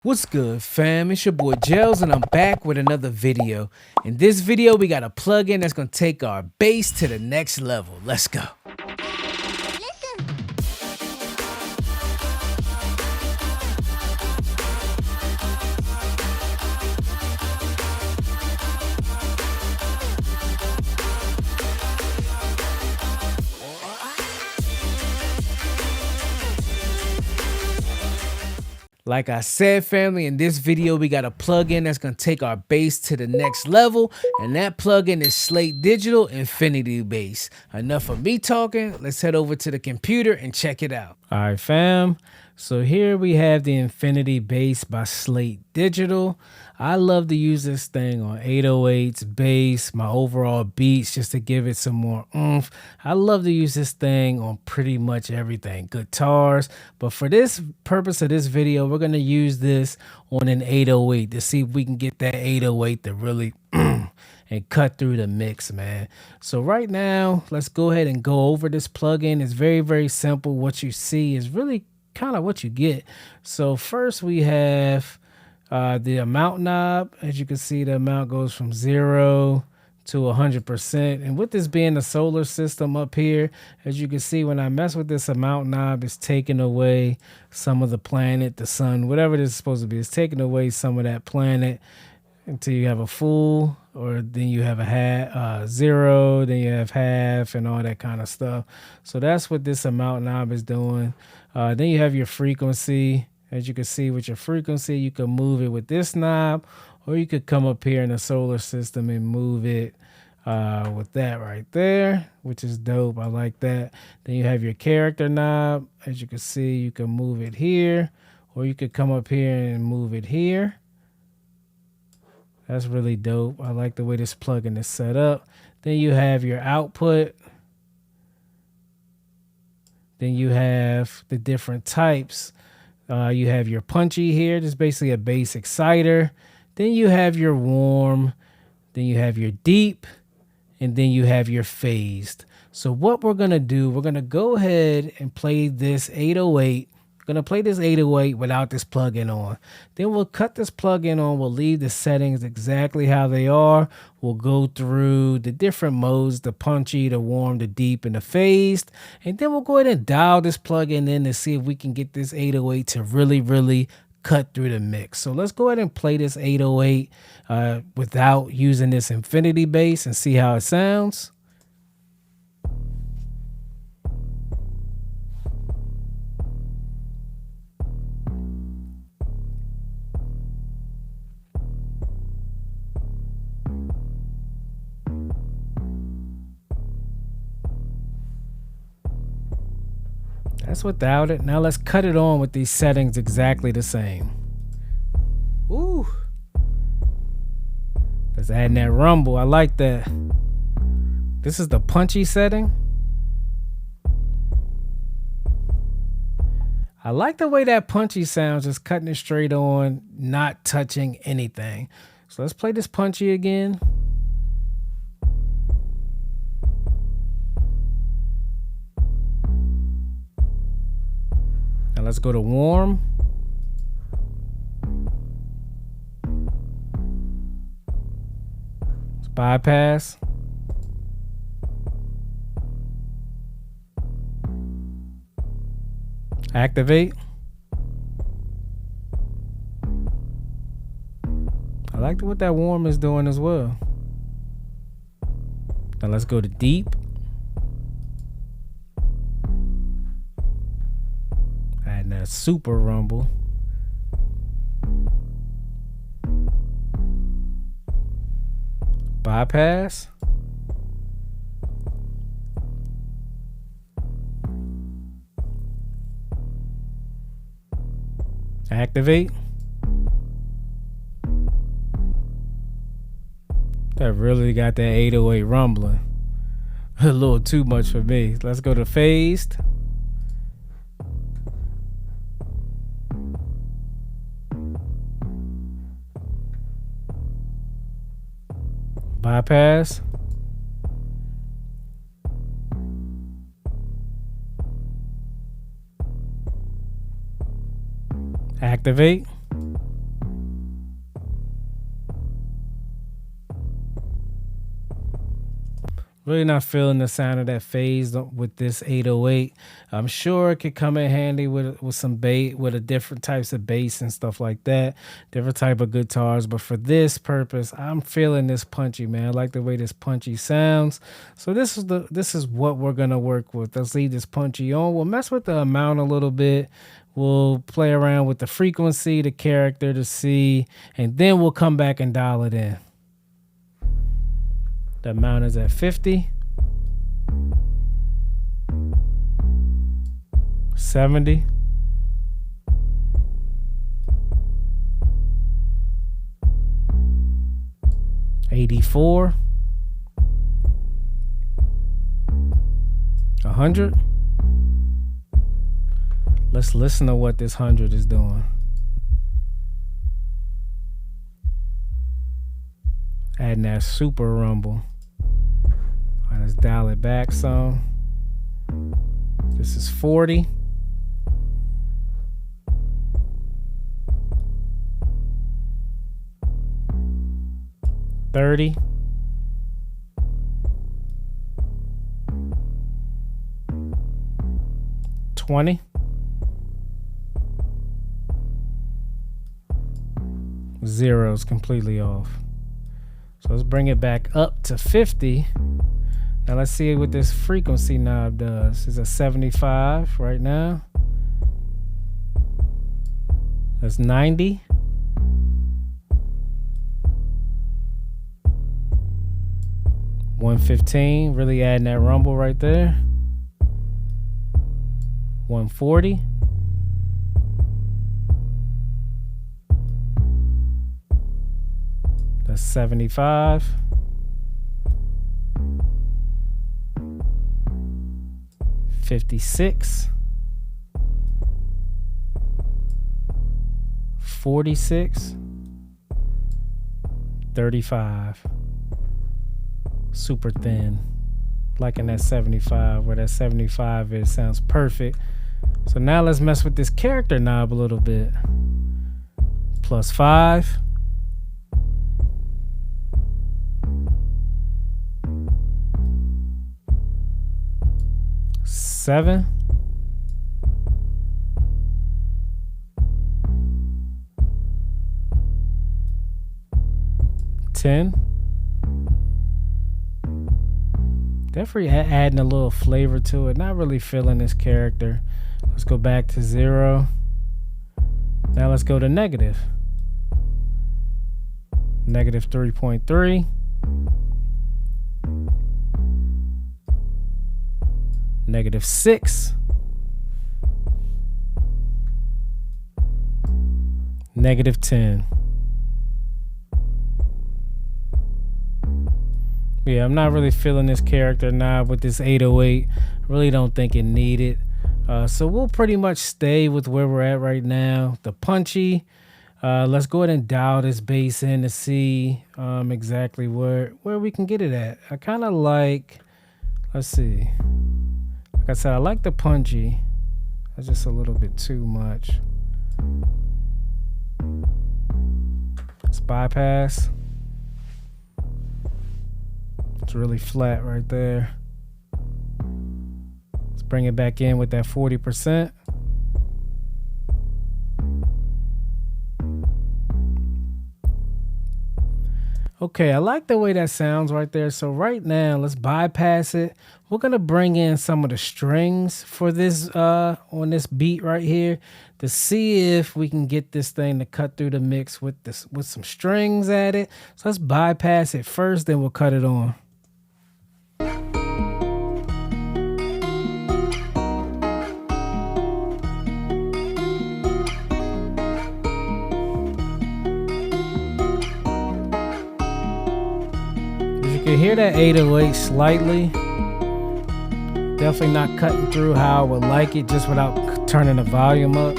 What's good, fam? It's your boy Gels, and I'm back with another video. In this video, we got a plugin that's gonna take our bass to the next level. Let's go. Like I said, family, in this video, we got a plugin that's going to take our bass to the next level. And that plugin is Slate Digital Infinity Bass. Enough of me talking. Let's head over to the computer and check it out. All right, fam. So here we have the Infinity Bass by Slate Digital. I love to use this thing on 808s, bass, my overall beats, just to give it some more oomph. I love to use this thing on pretty much everything, guitars. But for this purpose of this video, we're going to use this on an 808 to see if we can get that 808 to really and cut through the mix, man. So right now, let's go ahead and go over this plugin. It's very, very simple. What you see is really kind of what you get. So first we have the amount knob. As you can see, the amount goes from 0 to 100%. And with this being the solar system up here, as you can see, when I mess with this amount knob, it's taking away some of the planet, the sun, whatever this is supposed to be. It's taking away some of that planet until you have a full, or then you have a half, 0, then you have half, and all that kind of stuff. So that's what this amount knob is doing. Then you have your frequency. As you can see, with your frequency, you can move it with this knob, or you could come up here in the solar system and move it with that right there, which is dope. I like that. Then you have your character knob. As you can see, you can move it here, or you could come up here and move it here. That's really dope. I like the way this plugin is set up. Then you have your output. Then you have the different types. You have your punchy here. This is basically a bass exciter. Then you have your warm. Then you have your deep. And then you have your phased. So what we're going to do, we're going to go ahead and play this 808. We're going to play this 808 without this plugin on. Then we'll cut this plugin on. We'll leave the settings exactly how they are. We'll go through the different modes, the punchy, the warm, the deep, and the phased. And then we'll go ahead and dial this plugin in to see if we can get this 808 to really cut through the mix. So let's go ahead and play this 808 without using this infinity bass and see how it sounds. That's without it. Now let's cut it on with these settings exactly the same. Ooh. That's adding that rumble. I like that. This is the punchy setting. I like the way that punchy sounds, just cutting it straight on, not touching anything. So let's play this punchy again. Now let's go to warm. Let's bypass. Activate. I like what that warm is doing as well. Now let's go to deep. Adding that super rumble. Bypass. Activate. That really got that 808 rumbling. A little too much for me. Let's go to phased. Bypass. Activate. Really not feeling the sound of that phase with this 808. I'm sure it could come in handy with some bass, with a different types of bass and stuff like that, different type of guitars. But for this purpose, I'm feeling this punchy, man. I like the way this punchy sounds. So this is what we're gonna work with. Let's leave this punchy on. We'll mess with the amount a little bit. We'll play around with the frequency, the character to see, and then we'll come back and dial it in. The amount is at 50, 70, 84, 100. Let's listen to what this 100 is doing. Adding that super rumble. All right, let's dial it back some. This is 40. $30. $20. Zero's completely off. So let's bring it back up to 50. Now let's see what this frequency knob does. It's a 75 right now. That's 90. $115, really adding that rumble right there. $140. That's 75. $56. 46. 35. Super thin. Liking that 75. Where that 75 is, sounds perfect. So now let's mess with this character knob a little bit. +5. 7. 10. Definitely adding a little flavor to it. Not really feeling this character. Let's go back to 0. Now let's go to negative. Negative 3.3. Negative 6. Negative 10. Yeah, I'm not really feeling this character now with this 808. Really don't think it needed. So we'll pretty much stay with where we're at right now. The punchy. Let's go ahead and dial this bass in to see exactly where we can get it at. I kind of like, let's see. Like I said, I like the punchy. That's just a little bit too much. Let's bypass. It's really flat right there. Let's bring it back in with that 40%. Okay, I like the way that sounds right there. So right now, let's bypass it. We're gonna bring in some of the strings for this on this beat right here to see if we can get this thing to cut through the mix with some strings at it. So let's bypass it first, then we'll cut it on. You can hear that 808 slightly. Definitely not cutting through how I would like it, just without turning the volume up.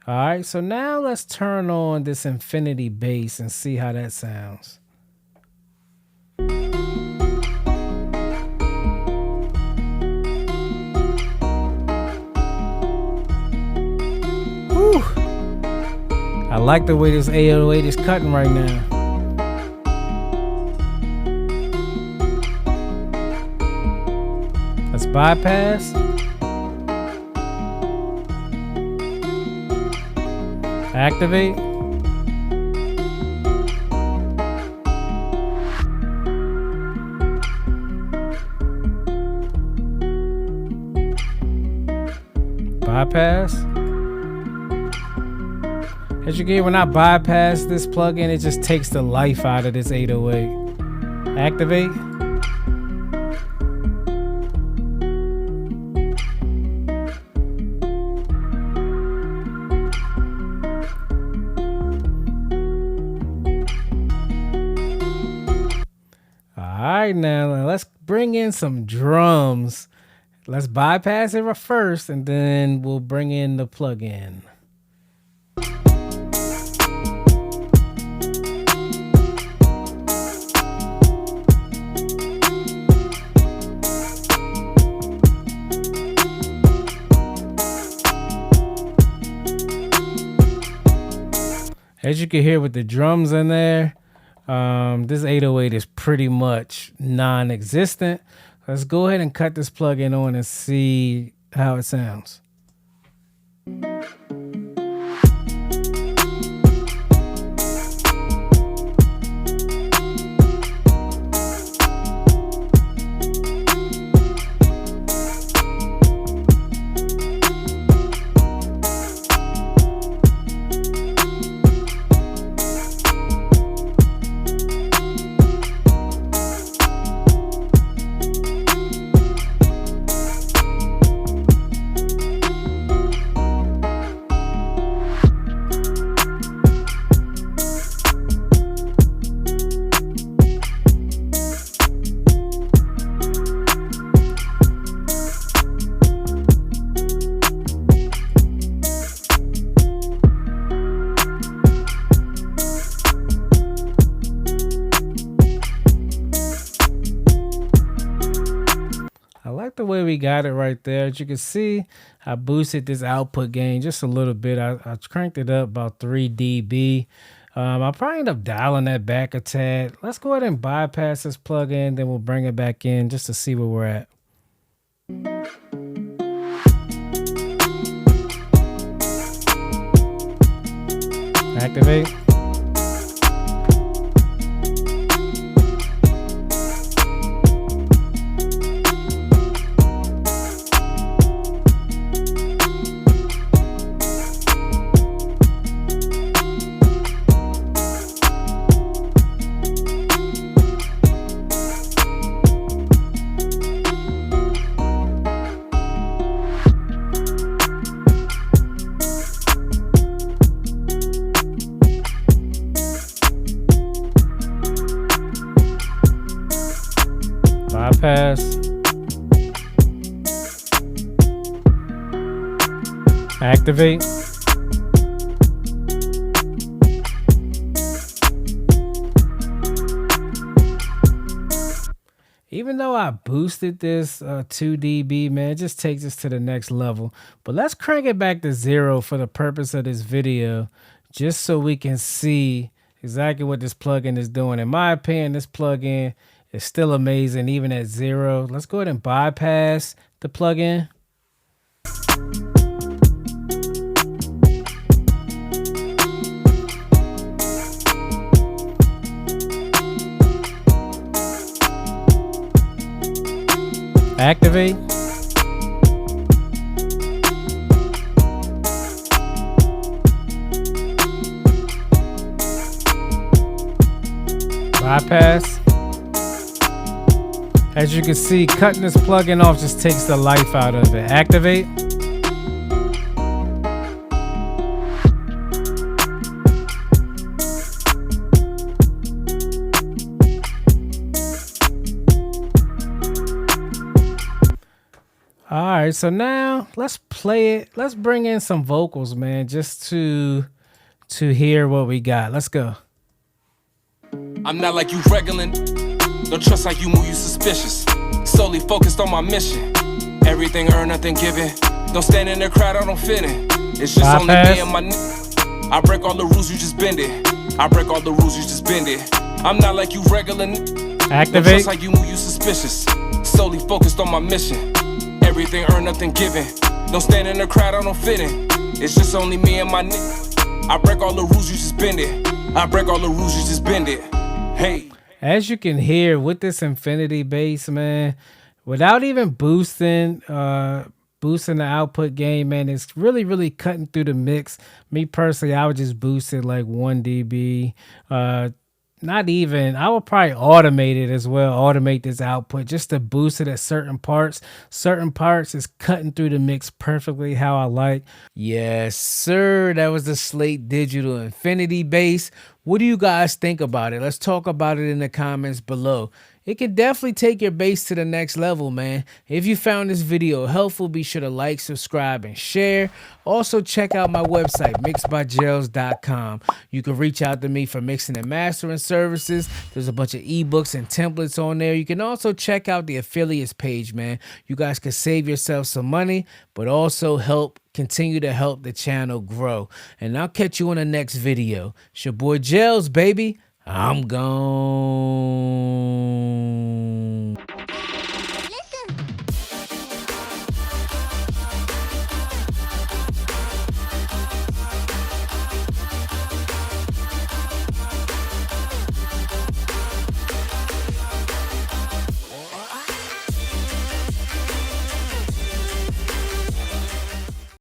Alright, so now let's turn on this infinity bass and see how that sounds. Whew. I like the way this 808 is cutting right now. Let's bypass. Activate. Bypass. As you can hear, when I bypass this plugin, it just takes the life out of this 808. Activate. Alright, now let's bring in some drums. Let's bypass it first, and then we'll bring in the plugin. As you can hear with the drums in there, this 808 is pretty much non-existent. Let's go ahead and cut this plugin on and see how it sounds. The way we got it right there. As you can see, I boosted this output gain just a little bit. I cranked it up about 3 dB. I'll probably end up dialing that back a tad. Let's go ahead and bypass this plugin, then we'll bring it back in just to see where we're at. Activate. Bypass. Activate. Even though I boosted this 2 dB, man, it just takes us to the next level. But let's crank it back to 0 for the purpose of this video, just so we can see exactly what this plugin is doing. In my opinion, this plugin is still amazing, even at 0. Let's go ahead and bypass the plugin. Activate. Bypass. As you can see, cutting this plugin off just takes the life out of it. Activate. All right, so now let's play it. Let's bring in some vocals, man, just to hear what we got. Let's go. I'm not like you regular. Don't trust how you move, you suspicious. Solely focused on my mission. Everything earned, nothing given. Don't stand in the crowd, I don't fit in. It's just only me and my I break all the rules, you just bend it. I break all the rules, you just bend it. I'm not like you regular. Activate. Just like you move, you suspicious. Solely focused on my mission. Everything earned, nothing given. Don't stand in the crowd, I don't fit in. It's just only me and my nigga. I break all the rules, you just bend it. I break all the rules, you just bend it. Hey. As you can hear with this infinity bass, man, without even boosting the output gain, man, it's really cutting through the mix. Me personally, I would just boost it like 1 dB. Not even, I would probably automate it as well, automate this output just to boost it at certain parts. Certain parts is cutting through the mix perfectly how I like. Yes, sir. That was the Slate Digital Infinity Bass. What do you guys think about it? Let's talk about it in the comments below. It can definitely take your bass to the next level, man. If you found this video helpful, be sure to like, subscribe, and share. Also, check out my website, mixedbygels.com. You can reach out to me for mixing and mastering services. There's a bunch of ebooks and templates on there. You can also check out the affiliates page, man. You guys can save yourself some money, but also continue to help the channel grow. And I'll catch you in the next video. It's your boy Gels, baby. I'm gone.